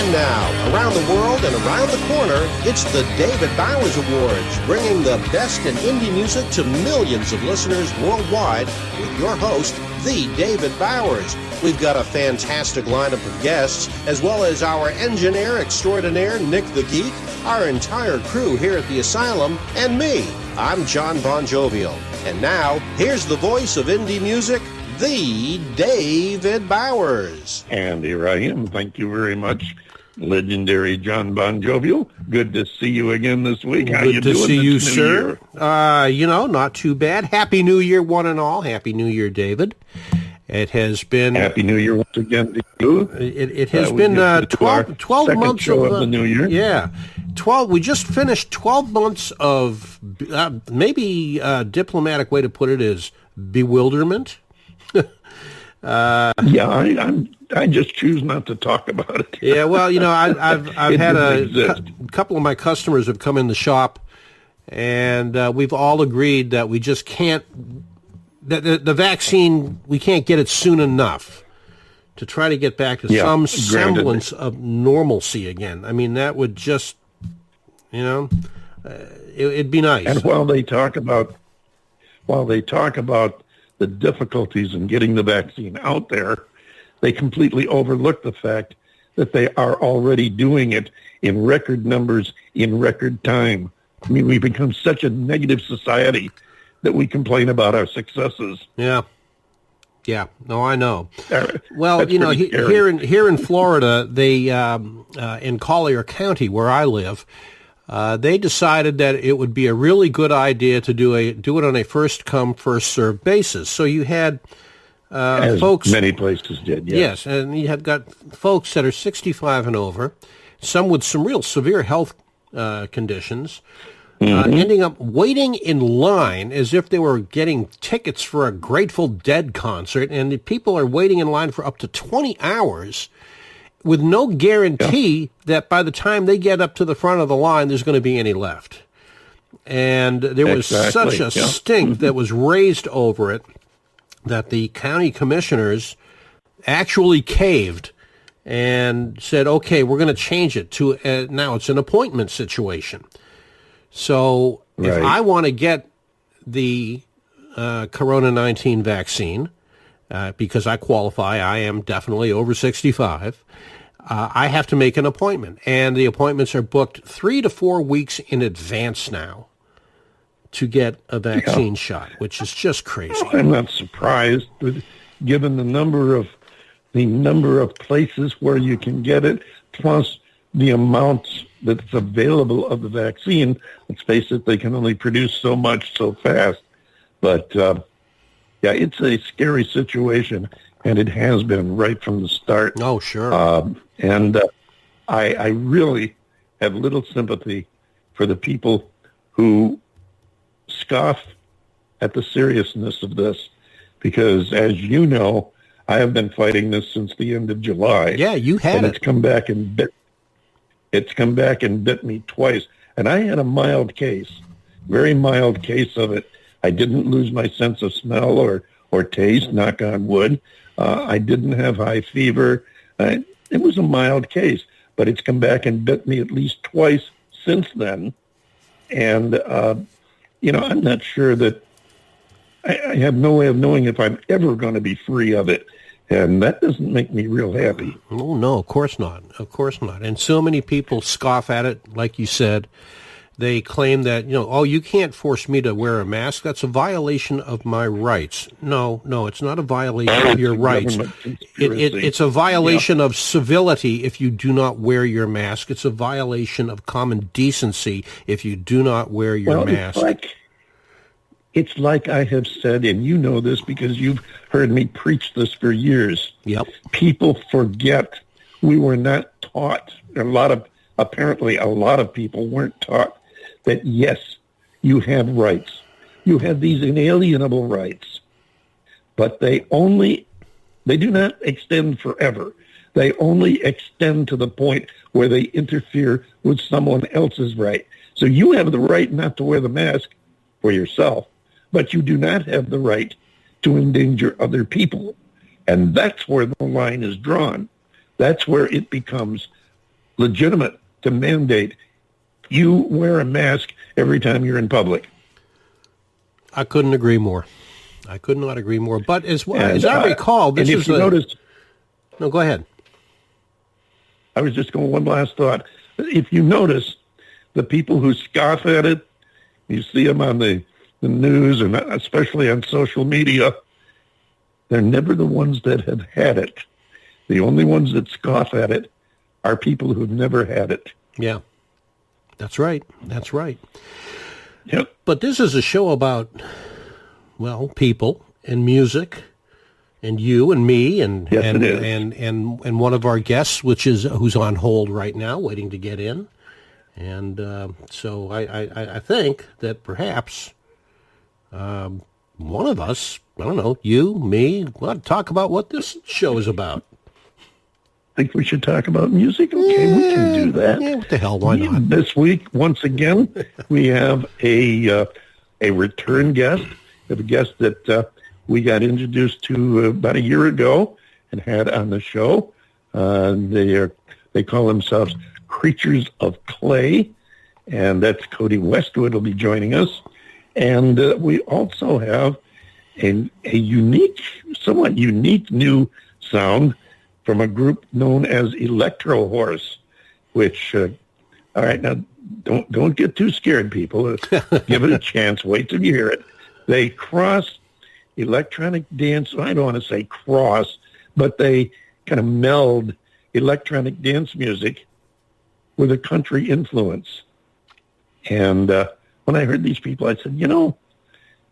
And now, around the world and around the corner, it's the David Bowers Awards, bringing the best in indie music to millions of listeners worldwide with your host, the David Bowers. We've got a fantastic lineup of guests, as well as our engineer extraordinaire, Nick the Geek, our entire crew here at the Asylum, and me. I'm John Bon Jovial. And now, here's the voice of indie music, the David Bowers. And here I am. Thank you very much, legendary John Bon Jovial. Good to see you again this week. How you doing? Good to see you, sir. Not too bad. Happy New Year, one and all. Happy New Year, David. It has been... Happy New Year once again to you. It has been 12 months of the New Year. Yeah. 12. We just finished 12 months of, maybe a diplomatic way to put it is bewilderment. I just choose not to talk about it. Yeah, well, I've had a couple of my customers have come in the shop, and we've all agreed that we just can't, the vaccine, we can't get it soon enough to try to get back to some semblance of normalcy again. I mean, that would just, it'd be nice. And while they talk about the difficulties in getting the vaccine out there, they completely overlook the fact that they are already doing it in record numbers in record time. I mean, we've become such a negative society that we complain about our successes. Yeah. No, I know. Well, here in Florida, they in Collier County, where I live, they decided that it would be a really good idea to do it on a first come, first served basis. So you had as folks, many places did. Yes, and you have got folks that are 65 and over, some with some real severe health conditions, ending up waiting in line as if they were getting tickets for a Grateful Dead concert, and the people are waiting in line for up to 20 hours. With no guarantee that by the time they get up to the front of the line, there's going to be any left. And there was such a stink that was raised over it that the county commissioners actually caved and said, okay, we're going to change it to now it's an appointment situation. So if I want to get the Corona-19 vaccine, because I qualify, I am definitely over 65, I have to make an appointment. And the appointments are booked 3 to 4 weeks in advance now to get a vaccine shot, which is just crazy. I'm not surprised, given the number of places where you can get it, plus the amounts that's available of the vaccine. Let's face it, they can only produce so much so fast. But it's a scary situation, and it has been right from the start. Oh, sure. I really have little sympathy for the people who scoff at the seriousness of this, because, as you know, I have been fighting this since the end of July. Yeah, you had and it. It's come back and bit me twice. And I had a mild case, very mild case of it. I didn't lose my sense of smell or taste, knock on wood. I didn't have high fever. It was a mild case, but it's come back and bit me at least twice since then. And, I'm not sure that I have no way of knowing if I'm ever going to be free of it. And that doesn't make me real happy. Oh, no, of course not. Of course not. And so many people scoff at it, like you said. They claim that, you can't force me to wear a mask. That's a violation of my rights. No, it's not a violation of your rights. It's a violation of civility if you do not wear your mask. It's a violation of common decency if you do not wear your mask. It's like I have said, and you know this because you've heard me preach this for years. Yep. People forget we were not taught. Apparently a lot of people weren't taught that, yes, you have rights. You have these inalienable rights, but they do not extend forever. They only extend to the point where they interfere with someone else's right. So you have the right not to wear the mask for yourself, but you do not have the right to endanger other people. And that's where the line is drawn. That's where it becomes legitimate to mandate you wear a mask every time you're in public. I couldn't agree more. I could not agree more. But as I recall, this is notice. No, go ahead. I was just going one last thought. If you notice, the people who scoff at it, you see them on the news and especially on social media, they're never the ones that have had it. The only ones that scoff at it are people who've never had it. Yeah, that's right. That's right. Yep. But this is a show about, well, people and music and you and me and yes, and, it is. and one of our guests, who's on hold right now, waiting to get in. And so I think that perhaps one of us, I don't know, you, me, we'll talk about what this show is about. Think we should talk about music? Okay, we can do that. Yeah, what the hell, why not? This week, once again, we have a return guest. We have a guest that we got introduced to about a year ago and had on the show. They call themselves Creatures of Clay, and that's Codie Westwood will be joining us. And we also have a somewhat unique new sound from a group known as Elektrohorse, which, all right, now don't get too scared, people. Give it a chance. Wait till you hear it. They cross electronic dance. I don't want to say cross, but they kind of meld electronic dance music with a country influence. And when I heard these people, I said,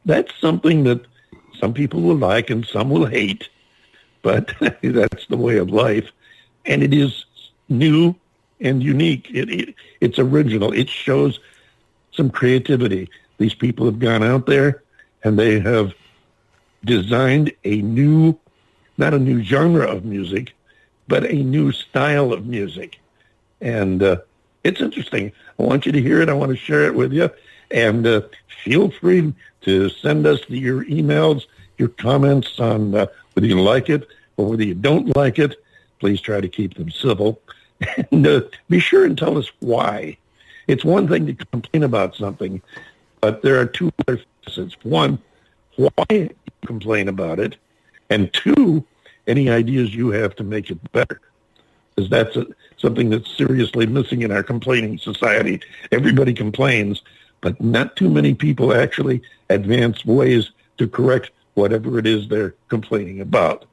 that's something that some people will like and some will hate. But that's the way of life. And it is new and unique. It's original. It shows some creativity. These people have gone out there and they have designed not a new genre of music, but a new style of music. And it's interesting. I want you to hear it. I want to share it with you. And feel free to send us your emails, your comments on whether you like it or whether you don't like it. Please try to keep them civil. And be sure and tell us why. It's one thing to complain about something, but there are two other facets. One, why you complain about it, and two, any ideas you have to make it better. Because that's something that's seriously missing in our complaining society. Everybody complains, but not too many people actually advance ways to correct whatever it is they're complaining about.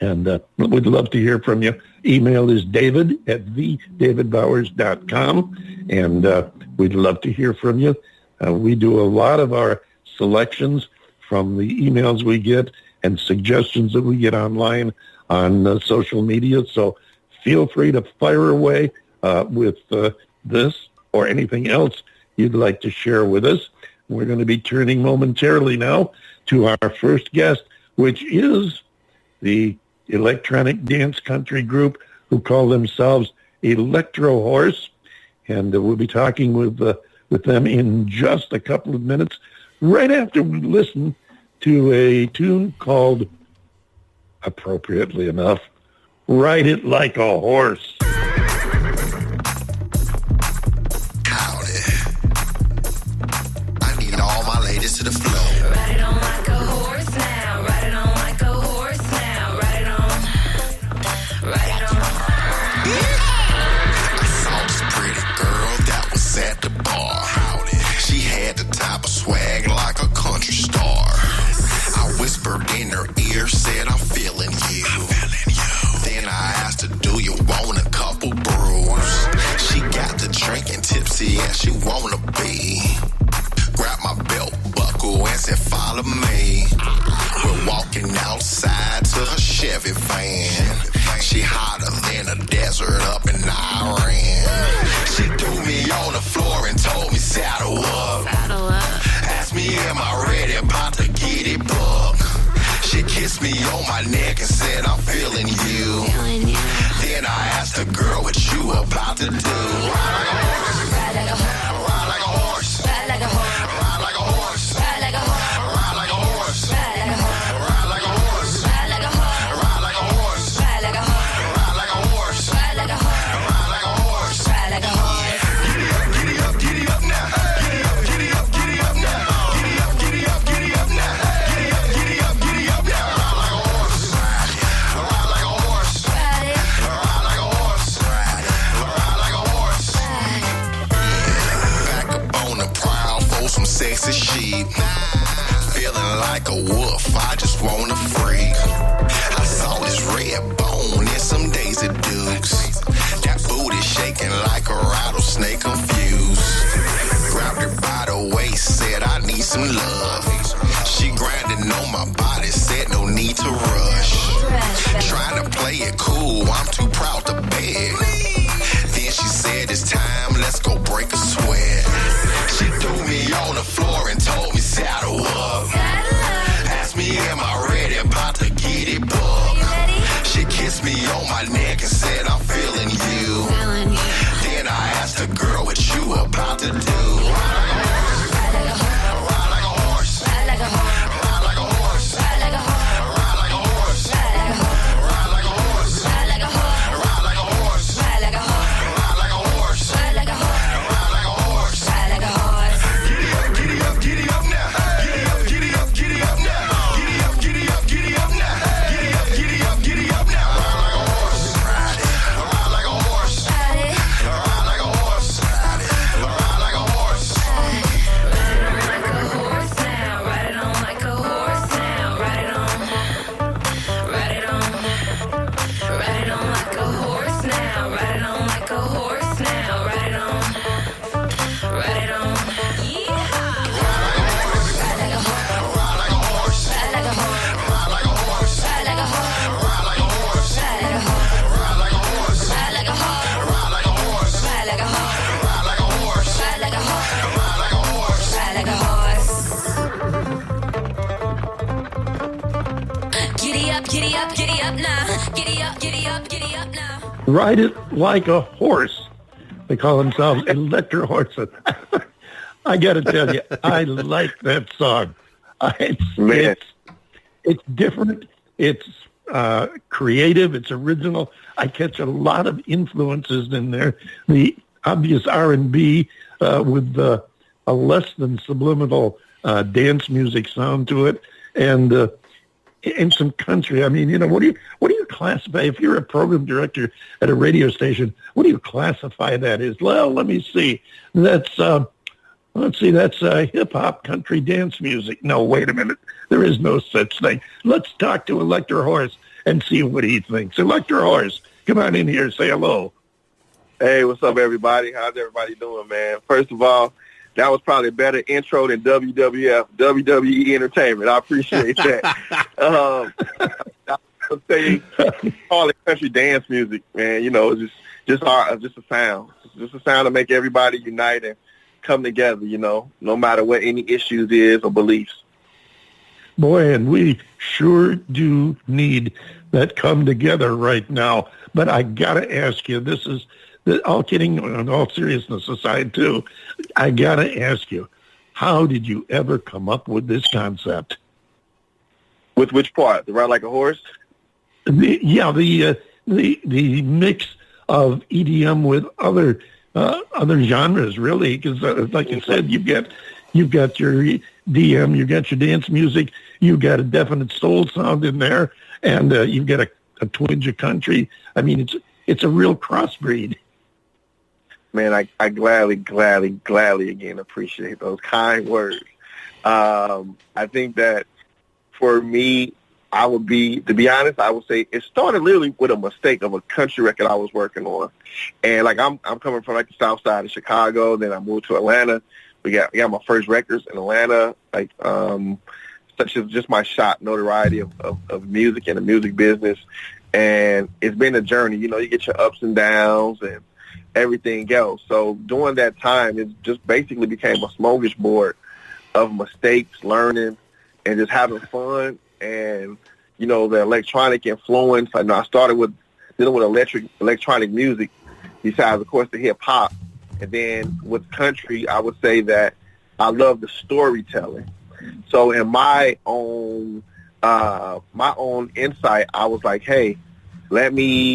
And we'd love to hear from you. Email is david@TheDavidBowers.com, and we'd love to hear from you. We do a lot of our selections from the emails we get and suggestions that we get online on social media. So feel free to fire away with this or anything else you'd like to share with us. We're going to be turning momentarily now to our first guest, which is the electronic dance country group who call themselves Elektrohorse. And we'll be talking with them in just a couple of minutes, right after we listen to a tune called, appropriately enough, Ride It Like a Horse. Howdy. I need all my ladies to the floor. Ride it on like a horse now. Ride it on like a horse now. Ride it on. Ride it on. I saw this pretty girl that was at the bar. Howdy. She had the type of swag like a country star. I whispered in her ear, said, I'm feeling you. Then I asked her, do you want a couple brews? She got to drinking tipsy and she wanna be. Grab my belt buckle and said, follow me. We're walking outside to her Chevy van. She hotter than a desert up in Iran. She threw me on the floor and told me, saddle up. Saddle up. Asked me, am I ready, about to get it buck? She kissed me on my neck and said, I'm feeling you. Feeling you. Then I asked the girl, what you about to do? Ride like a horse. Ride like a horse. Ride like a horse. Ride like a horse. Ride like a horse. Ride like a horse. Ride like a horse. Ride like a horse. Ride like a horse. Ride like a horse. Ride like a horse. Ride like a horse. Ride like a horse. Ride like a horse. Ride like a horse. Patron and some Daisy Dukes. That booty shaking like a rattlesnake confused. Grabbed her by the waist, said I need some love. She grinding on my body, said no need to rush. Trying to play it cool, I'm too proud to beg. Then she said it's time, let's go break a sweat. She threw me on the floor and told me saddle up. Asked me am I ready, about to get it buck. She kissed me on my neck and said I'm feeling you. Then I asked the girl what you about to do. Ride it like a horse. They call themselves Elektrohorse. I got to tell you, I like that song. It's different. It's creative. It's original. I catch a lot of influences in there. The obvious R&B with a less than subliminal dance music sound to it, and some country. I mean, what do you classify? If you're a program director at a radio station, what do you classify that as? Well, let me see. That's hip hop, country, dance music. No, wait a minute. There is no such thing. Let's talk to Elektrohorse and see what he thinks. Elektrohorse, come on in here. Say hello. Hey, what's up, everybody? How's everybody doing, man? First of all, that was probably a better intro than WWF, WWE Entertainment. I appreciate that. I would say call it country dance music, man. It's just a sound. It's just a sound to make everybody unite and come together, no matter what any issues is or beliefs. Boy, and we sure do need that come together right now. But I got to ask you, all kidding and all seriousness aside, too, I got to ask you, how did you ever come up with this concept? With which part? The Ride Like a Horse? The mix of EDM with other genres, really, because like you said, you've got your DM, you've got your dance music, you've got a definite soul sound in there, and you've got a twinge of country. I mean, it's a real crossbreed. Man, I gladly again appreciate those kind words. I think that for me, to be honest, I would say it started literally with a mistake of a country record I was working on. And like I'm coming from like the south side of Chicago, then I moved to Atlanta. We got my first records in Atlanta, such as just my shot notoriety of music and the music business. And it's been a journey, you get your ups and downs and everything else. So during that time, it just basically became a smorgasbord of mistakes, learning, and just having fun. And, the electronic influence. I started with dealing with electronic music besides, of course, the hip-hop. And then with country, I would say that I love the storytelling. So in my own insight, I was like, hey, let me